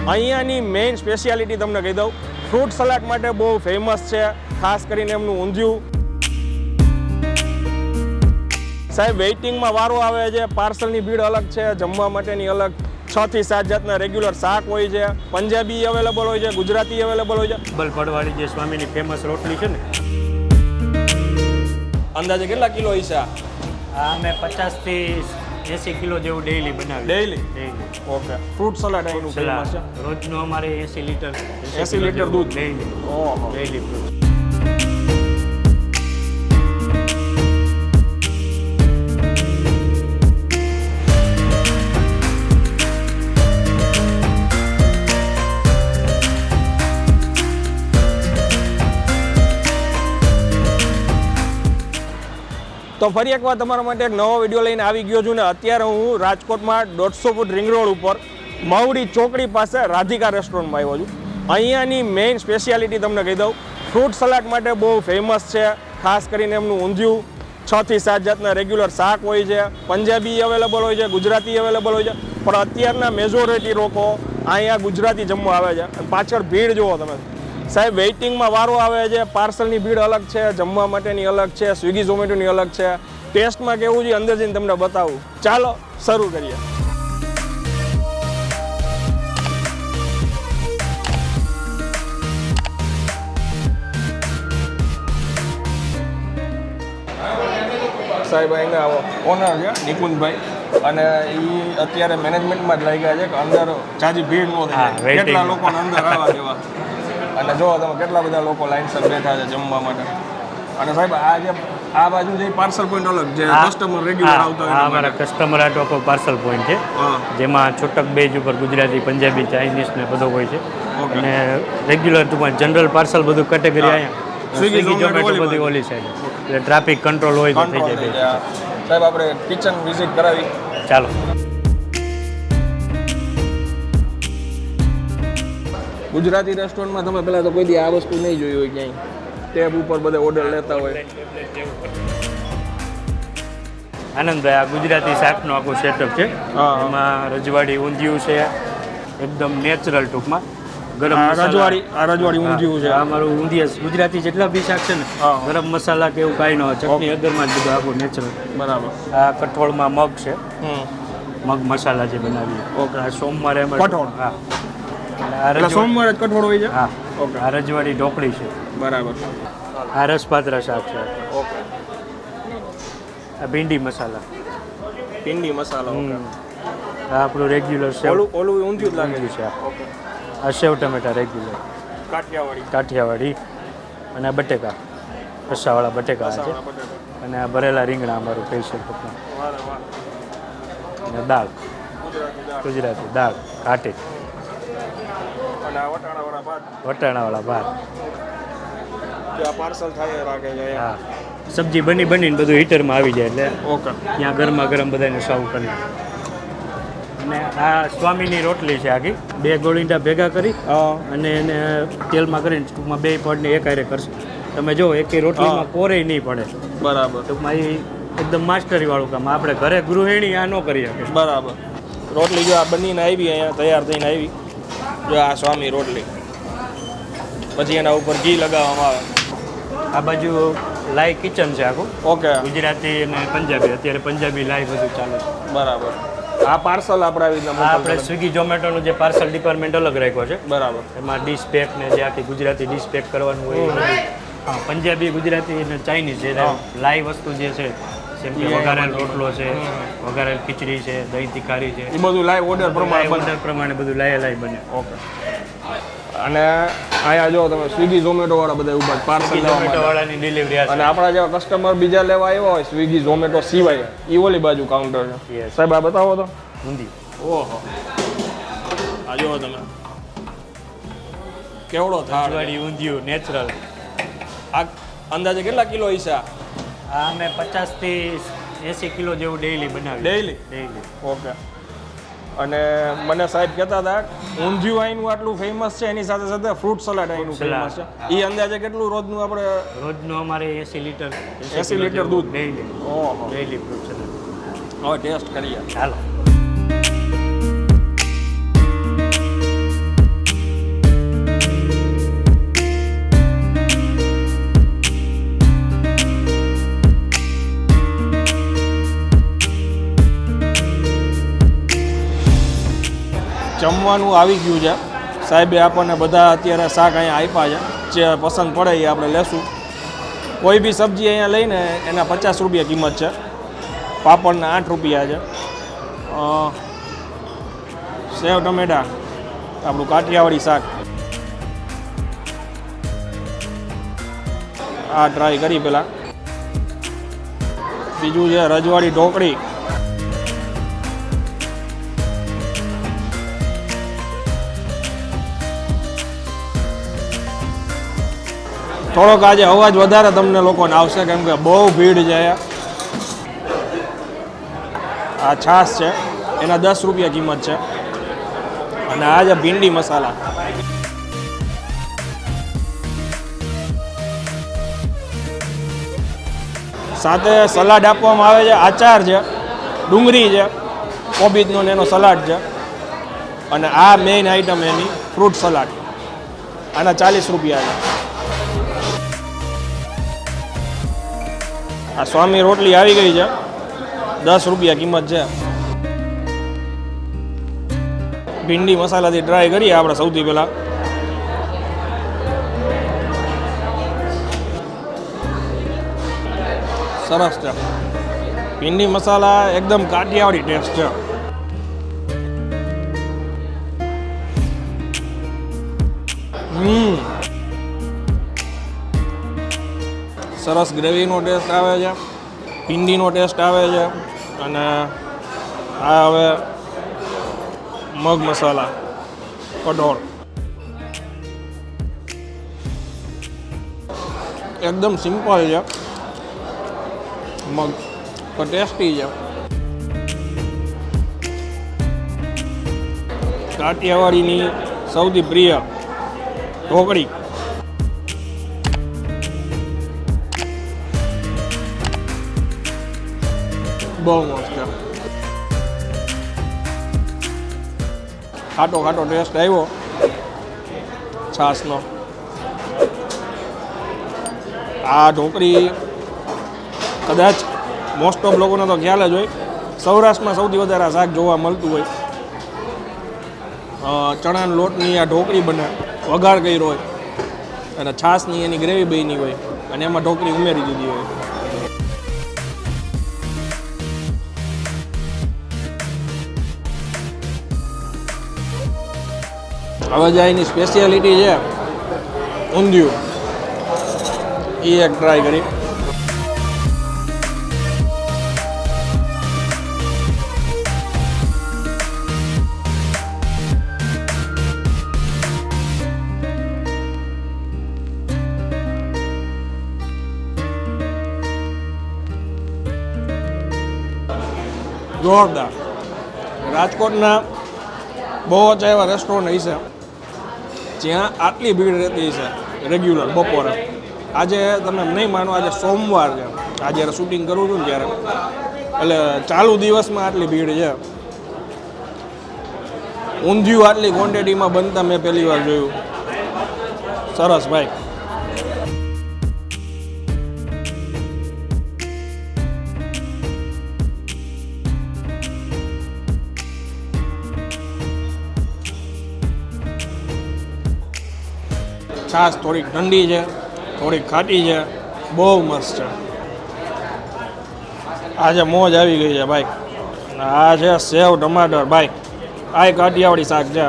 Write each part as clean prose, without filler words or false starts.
અહીંયાની main speciality તમને કહી દઉં, ફ્રૂટ સલાડ માટે બહુ ફેમસ છે, ખાસ કરીને એમનું ઊંધિયું. સાહેબ વેઇટિંગમાં વારો આવે છે, પાર્સલની ભીડ અલગ છે, જમવા માટેની અલગ. 6 થી 7 જાતના રેગ્યુલર શાક હોય છે, પંજાબી અવેલેબલ હોય છે, ગુજરાતી અવેલેબલ હોય છે. બલફળવાળી જે સ્વામીની ફેમસ રોટલી છે ને, અંદાજે કેટલા કિલો હશે? આ અમે 50 થી 80 કિલો જેવું ડેઈલી બનાવીએ. ડેઈલી? ઓકે. ફ્રૂટ સલાડ અહીંનું ફેમસ છે. રોજનું અમારે 80 લીટર 80 લીટર દૂધ ડેઈલી. ઓહો, ડેઈલી ફ્રૂટ. તો ફરી એકવાર તમારા માટે એક નવો વિડીયો લઈને આવી ગયો છું ને અત્યારે હું રાજકોટમાં 150 ફૂટ રિંગ રોડ ઉપર માવડી ચોકડી પાસે રાધિકા રેસ્ટોરન્ટમાં આવ્યો છું. અહીંયાની મેઇન સ્પેશિયાલિટી તમને કહી દઉં, ફ્રૂટ સલાડ માટે બહુ ફેમસ છે, ખાસ કરીને એમનું ઊંધિયું. 6 થી 7 જાતના રેગ્યુલર શાક હોય છે, પંજાબી અવેલેબલ હોય છે, ગુજરાતી અવેલેબલ હોય છે, પણ અત્યારના મેજોરિટી લોકો અહીંયા ગુજરાતી જમવા આવે છે. અને પાછળ ભીડ જુઓ તમે સાહેબ, વેઇટિંગમાં વારો આવે છે, પાર્સલની ભીડ અલગ છે, જમવા માટેની અલગ છે, સ્વિગી ઝોમેટોની અલગ છે. ટેસ્ટમાં કેવું છે અંદર જઈને તમને બતાવું. ચાલો શરૂ કરીએ. સાહેબ અહીંયા ઓનર છે નિકુંજભાઈ, અને એ અત્યારે મેનેજમેન્ટમાં જ લાગ્યા છે કે અંદર જાજી ભીડ ન થાય, કેટલા લોકોને અંદર આવવા દેવા. અને જો તમે કેટલા બધા લોકો લાઇનસર બેઠા છે જમવા માટે. અને સાહેબ આ જે આ બાજુ જે પાર્સલ પોઈન્ટ અલગ જે કસ્ટમર રેગ્યુલર આવતા હોય, અમારા કસ્ટમર આટો પાર્સલ પોઈન્ટ છે, જેમાં છૂટક બેજ ઉપર ગુજરાતી, પંજાબી, ચાઇનીઝ ને બધું હોય છે. અને રેગ્યુલર ટૂંકમાં જનરલ પાર્સલ બધું કેટેગરી અહીંયા સ્વિગી ઝોમેટો બધી ઓલી સાઈડ, એટલે ટ્રાફિક કંટ્રોલ હોય તો થઈ જાય. સાહેબ આપણે કિચન વિઝિટ કરાવી. ચાલો. ગુજરાતી રેસ્ટોરન્ટમાં તમે પહેલાં તો કોઈ દી આ વસ્તુ નહીં જોઈ હોય ક્યાંય, ટેબ ઉપર બધા ઓર્ડર લેતા હોય. આનંદભાઈ, આ ગુજરાતી શાકનું આખું સેટઅપ છે. એમાં રજવાડી ઊંધિયું છે, એકદમ નેચરલ ટૂંકમાં. ગરમ રજવાડી ઊંધિયું છે. અમારું ઊંધિયા ગુજરાતી જેટલા બી શાક છે ને, ગરમ મસાલા કે એવું કાંઈ ન હોય, ચટણી અગરમાં જ બધું આખું નેચરલ. બરાબર. આ કઠોળમાં મગ છે, મગ મસાલા જે બનાવીએ. ઓકે. આ સોમવારે કઠોળ. હા, સોમવારે કઠોળ હોય છે. હા, ઓકે. આ રજવાડી ઢોકળી છે. બરાબર. આ રસપાત્રા શાક છે. ઓકે. આ ભીંડી મસાલા. ભીંડી મસાલા. ઓકે. આ આપણું રેગ્યુલર છે. ઓલું ઊંધિયું જ લાગે છે. ઓકે. આ સેવ ટમેટા રેગ્યુલર. કાઠિયાવાડી. અને આ બટેકા, રસાવાળા બટેકા છે. અને આ ભરેલા રીંગણા અમારું સ્પેશિયલ ટૂંકમાં. અને દાળ, ગુજરાતી દાળ ઘાટી. વટાણાવાળા ભાત. પાર્સલ થાય રાખે છે. હા, સબ્જી બનીને બધું હીટરમાં આવી જાય એટલે ઓકે, ત્યાં ગરમા ગરમ બધાને સર્વ કરી. અને આ સ્વામીની રોટલી છે આખી, 2 ગોળીંડા ભેગા કરી અને એને તેલમાં કરીને ટૂંકમાં 2 પડને એક હારે કરશે. તમે જો એકે રોટલીમાં કોરેય નહીં પડે. બરાબર. ટૂંકમાં એ એકદમ માસ્ટરી વાળું કામ. આપણે ઘરે ગૃહિણી આ ન કરી શકે. બરાબર. રોટલી જો આ બનીને આવી, અહીંયા તૈયાર થઈને આવી, જો આ સ્વામી રોટલી, પછી એના ઉપર ઘી લગાવવામાં આવે. આ બાજુ લાઈ કિચન છે આખું. ઓકે. ગુજરાતી અને પંજાબી, અત્યારે પંજાબી લાઈ બધું ચાલે છે. બરાબર. આ પાર્સલ આપણે આવી રીતના આપણે સ્વિગી ઝોમેટોનું જે પાર્સલ ડિપાર્ટમેન્ટ અલગ રાખ્યો છે. બરાબર. એમાં ડીશ પેક ને જે આખી ગુજરાતી ડીશ પેક કરવાનું હોય, હા, પંજાબી, ગુજરાતી અને ચાઇનીઝ જે લાઈ વસ્તુ જે છે, જેમ કે વઘારેલ રોટલો છે, વઘારેલ ખીચડી છે, દહીં તિખારી છે, એ બધું લાઈવ ઓર્ડર પ્રમાણે બધું લાઈ બને. ઓકે. અને અહીંયા જો તમે સ્વિગી ઝોમેટો વાળા બધા ઉભા પાર્સલ ઝોમેટો વાળાની ડિલિવરી. અને આપણા જેવા કસ્ટમર બીજા લેવા આવ્યા હોય સ્વિગી ઝોમેટો સિવાય, એ ઓલી બાજુ કાઉન્ટર છે. સાહેબ આ બતાવો તો. ઊંધી. ઓહો, આ જો તમે કેવડો થાળ. રજવાડી ઊંધિયું નેચરલ. આ અંદાજે કેટલા કિલો હશે? આ અમે 50 થી 80 કિલો જેવું ડેઈલી બનાવીએ. ડેઈલી. ઓકે. અને મને સાહેબ કહેતા હતા ઊંધિયું અહીંનું આટલું ફેમસ છે, એની સાથે સાથે ફ્રૂટ સલાડ અહીંનું ફેમસ છે. એ અંદાજે કેટલું રોજનું આપણે? રોજનું અમારે 80 લીટર દૂધ ડેઈલી. ઓહો, ડેઈલી ફ્રૂટ સલાડ. હવે ટેસ્ટ કરીએ. ચાલો. જમવાનું આવી ગયું છે. સાહેબે આપણને બધા અત્યારે શાક અહીંયા આપ્યા છે. જે પસંદ પડે એ આપણે લેશું. કોઈ બી સબ્જી અહીંયા લઈને એના 50 રૂપિયા કિંમત છે. પાપડના 8 રૂપિયા છે. સેવ ટમેટા, આપણું કાઠિયાવાડી શાક, આ ટ્રાય કરી પેલા. બીજું છે રજવાડી ઢોકળી, થોડોક આજે અવાજ વધારે તમને લોકોને આવશે કેમ કે બહુ ભીડ છે. આ છાશ છે, એના 10 રૂપિયા કિંમત છે. અને આ છે ભીંડી મસાલા. સાથે સલાડ આપવામાં આવે છે, આચાર છે, ડુંગળી છે, કોબીજનો એનો સલાડ છે. અને આ મેઇન આઈટમ એની ફ્રૂટ સલાડ, આના 40 રૂપિયા છે. આ સ્વામી રોટલી આવી ગઈ છે, 10 રૂપિયા કિંમત છે. ભીંડી મસાલાથી ટ્રાય કરીએ આપણે સૌથી પહેલાં. સરસ છે. ભીંડી મસાલા એકદમ કાઠિયાવાડી ટેસ્ટ છે. સરસ ગ્રેવીનો ટેસ્ટ આવે છે, ભીંડીનો ટેસ્ટ આવે છે. અને આ હવે મગ મસાલા, કઠોળ, એકદમ સિમ્પલ છે મગ, પણ ટેસ્ટી છે. કાઠિયાવાડીની સૌથી પ્રિય ઢોકળી, બહુ મસ્ત છે. ખાટો ખાટો ટેસ્ટ આવ્યો છાશનો. આ ઢોકળી કદાચ મોસ્ટ ઓફ લોકોને તો ખ્યાલ જ હોય, સૌરાષ્ટ્રમાં સૌથી વધારે આ શાક જોવા મળતું હોય. ચણાના લોટની આ ઢોકળી બને, વઘાર કર્યો હોય અને છાશની એની ગ્રેવી બની હોય અને એમાં ઢોકળી ઉમેરી દીધી હોય. હવે જે એની સ્પેશિયાલિટી છે ઊંધિયું, એ એક ટ્રાય કરી. જોરદાર. રાજકોટના બહુ જ એવા રેસ્ટોરન્ટ હશે જ્યાં આટલી ભીડ રહેતી છે રેગ્યુલર બપોરે. આજે તમે નહીં માનો, આજે સોમવાર છે, આ જ્યારે શૂટિંગ કરું છું ને ત્યારે, એટલે ચાલુ દિવસમાં આટલી ભીડ છે. ઊંધિયું આટલી ક્વોન્ટિટીમાં બનતા મેં પહેલી વાર જોયું. સરસ ભાઈ. છાશ થોડીક ઠંડી છે, થોડીક ખાટી છે, બહુ મસ્ત છે. આજે મોજ આવી ગઈ છે ભાઈ. આ છે સેવ ટમાટર ભાઈ, આ કાઠિયાવાડી શાક છે.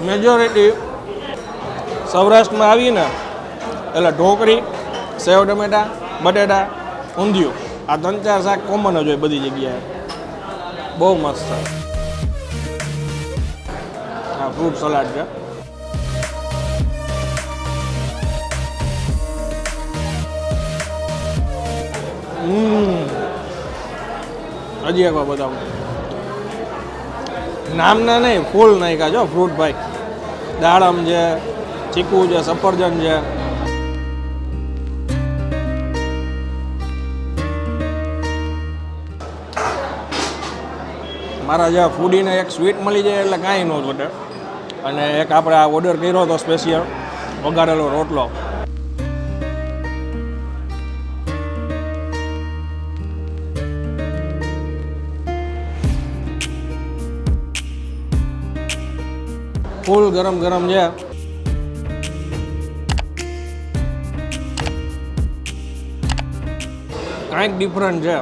મેજોરિટી સૌરાષ્ટ્રમાં આવીને એટલે ઢોકળી, સેવ ટમેટા, બટેટા, ઊંધિયું, આ 3-4 શાક કોમન જ હોય બધી જગ્યાએ. બહુ મસ્ત છે. આ ફ્રૂટ સલાડ છે. હજી એકવાર બતાવું. નામના નહીં, ફૂલ નાખ્યા છો ફ્રૂટ ભાઈ. દાડમ છે, ચીકુ છે, સફરજન છે. મારા જેવા ફૂડીને એક સ્વીટ મળી જાય એટલે કાંઈ ન ઘટે. અને એક આપણે આ ઓર્ડર કર્યો હતો સ્પેશિયલ વઘારેલો રોટલો. ફૂલ ગરમ ગરમ છે. કાંઈક ડિફરન્ટ છે.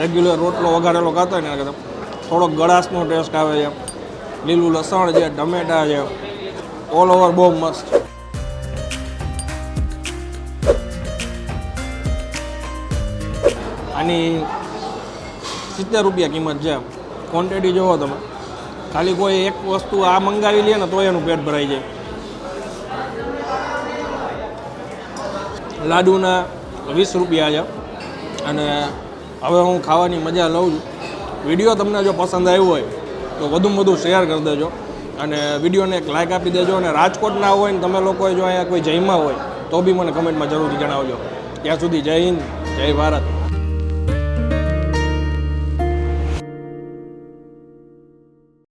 રેગ્યુલર રોટલો વઘારેલો ખાતો હોય ને એના કરતાં થોડોક ગળાશનો ટેસ્ટ આવે છે. લીલું લસણ છે, ટમેટા છે, ઓલ ઓવર બહુ મસ્ત. આની 70 રૂપિયા કિંમત છે. ક્વોન્ટિટી જોવો તમે, ખાલી કોઈ એક વસ્તુ આ મંગાવી લે ને તો એનું પેટ ભરાઈ જાય. લાડુના 20 રૂપિયા છે. અને હવે હું ખાવાની મજા લઉં છું. વિડીયો તમને જો પસંદ આવ્યો હોય તો વધુમાં વધુ શેર કરી દેજો અને વિડીયોને એક લાઇક આપી દેજો. અને રાજકોટ ના હોય ને તમે લોકોએ જો અહીંયા કોઈ જમ્યા હોય તો બી મને કમેન્ટમાં જરૂરથી જણાવજો. ત્યાં સુધી જય હિન્દ, જય ભારત.